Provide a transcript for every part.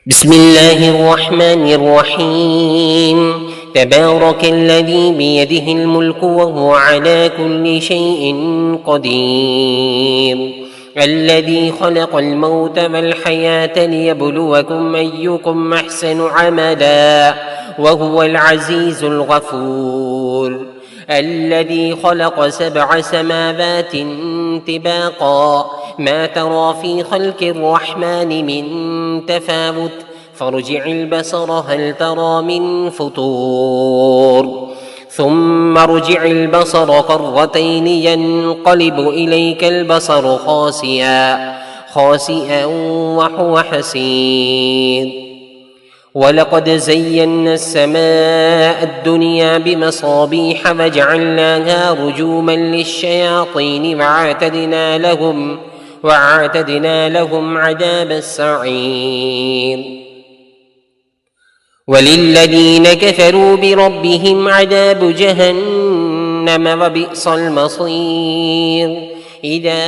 بسم الله الرحمن الرحيم. تبارك الذي بيده الملك وهو على كل شيء قدير، الذي خلق الموت والحياة ليبلوكم أيكم أحسن عملا وهو العزيز الغفور، الذي خلق 7 سماوات طباقا ما ترى في خلق الرحمن من تفاوت فارجع البصر هل ترى من فطور ثم ارجع البصر كرتين ينقلب إليك البصر خاسئا وهو حسير. ولقد زينا السماء الدنيا بمصابيح وجعلناها رجوما للشياطين وأعتدنا لهم عذاب السعير. وللذين كفروا بربهم عذاب جهنم وبئس المصير. إذا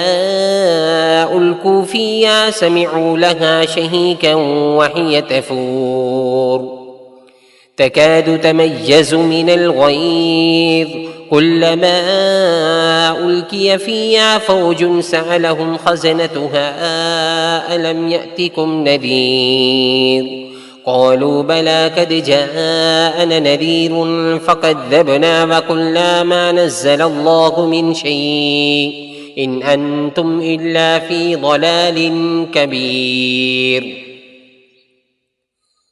ألقوا فيها سمعوا لها شهيقا وهي تفور تكاد تميز من الغيظ كلما ألقي فيها فوج سألهم خزنتها ألم يأتكم نذير قالوا بلى قد جاءنا نذير فكذبنا وقلنا ما نزل الله من شيء إن أنتم إلا في ضلال كبير.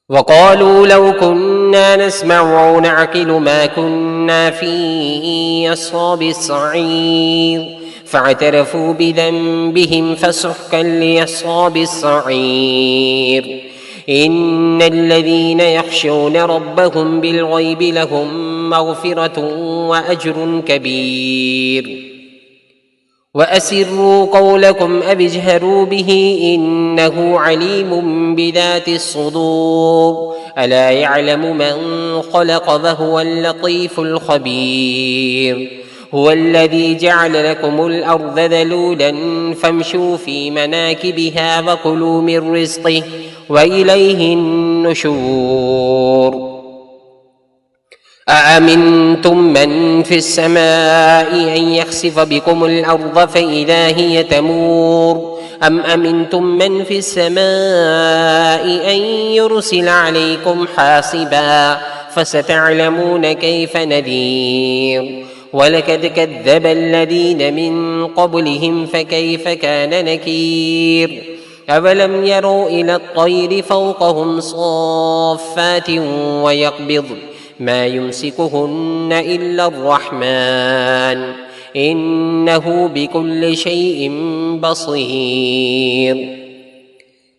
وقالوا لو كنا نسمع أو نعقل ما كنا في أصحاب السعير فاعترفوا بذنبهم فسحقا لأصحاب السعير. إن الذين يخشون ربهم بالغيب لهم مغفرة وأجر كبير. وأسروا قولكم أو اجهروا به إنه عليم بذات الصدور ألا يعلم من خلق وهو اللطيف الخبير. هو الذي جعل لكم الأرض ذلولا فامشوا في مناكبها وكلوا من رزقه وإليه النشور. أأمنتم من في السماء أن يخسف بكم الأرض فإذا هي تمور أم أمنتم من في السماء أن يرسل عليكم حاصبا فستعلمون كيف نذير. ولقد كذب الذين من قبلهم فكيف كان نكير. أولم يروا إلى الطير فوقهم صافات ويقبض ما يمسكهن إلا الرحمن إنه بكل شيء بصير.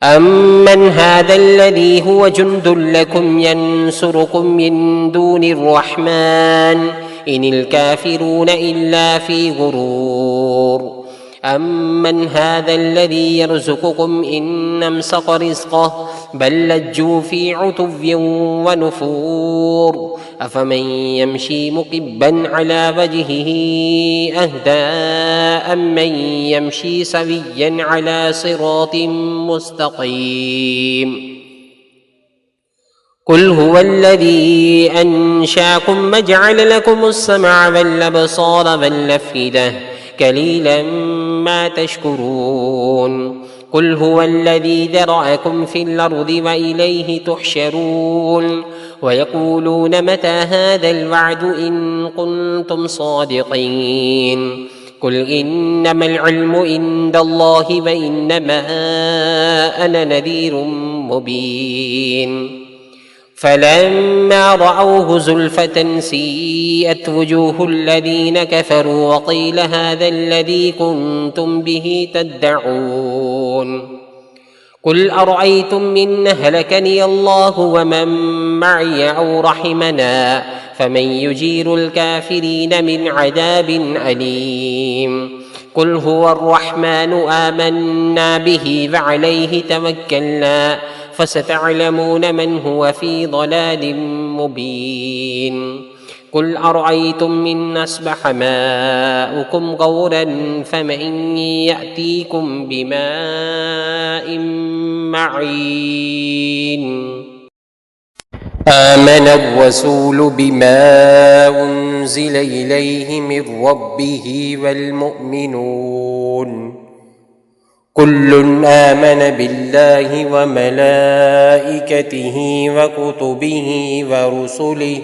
أمن هذا الذي هو جند لكم ينصركم من دون الرحمن إن الكافرون إلا في غرور. أمن هذا الذي يرزقكم إن أمسك رزقه بل لجوا في عتو ونفور. أفمن يمشي مكبا على وجهه أهدى أمن يمشي سويا على صراط مستقيم. قل هو الذي أنشاكم وجعل لكم السمع والأبصار والأفئدة قليلا ما تشكرون. قل هو الذي ذرأكم في الأرض وإليه تحشرون. ويقولون متى هذا الوعد إن كنتم صادقين. قل إنما العلم عند الله وإنما أنا نذير مبين. فلما رأوه زلفة سيئت وجوه الذين كفروا وقيل هذا الذي كنتم به تدعون. قل أرأيتم إن هلكني الله ومن معي أو رحمنا فمن يجير الكافرين من عذاب أليم. قل هو الرحمن آمنا به وعليه توكلنا فستعلمون من هو في ضلال مبين. قل أرأيتم إن أصبح ماؤكم غورا فمن يأتيكم بماء معين. آمن الرسول بما أنزل إليه من ربه والمؤمنون كل آمن بالله وملائكته وكتبه ورسله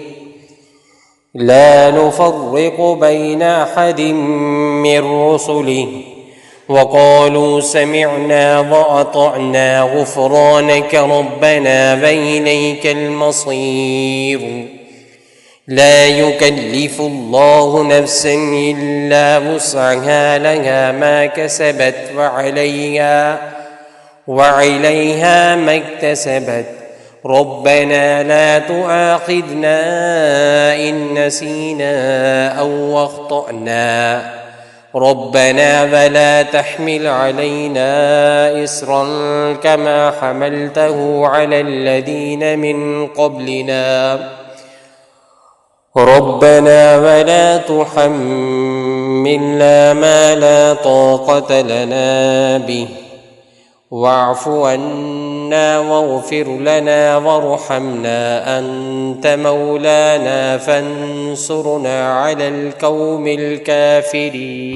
لا نفرق بين أحد من رسله وقالوا سمعنا وأطعنا غفرانك ربنا وإليك المصير. لا يكلف الله نفسا إلا وسعها لها ما كسبت وعليها ما اكتسبت ربنا لا تؤاخذنا إن نسينا أو أخطأنا ربنا ولا تحمل علينا إصرا كما حملته على الذين من قبلنا ربنا ولا تحملنا ما لا طاقة لنا به واعف عنا واغفر لنا وارحمنا أنت مولانا فانصرنا على القوم الكافرين.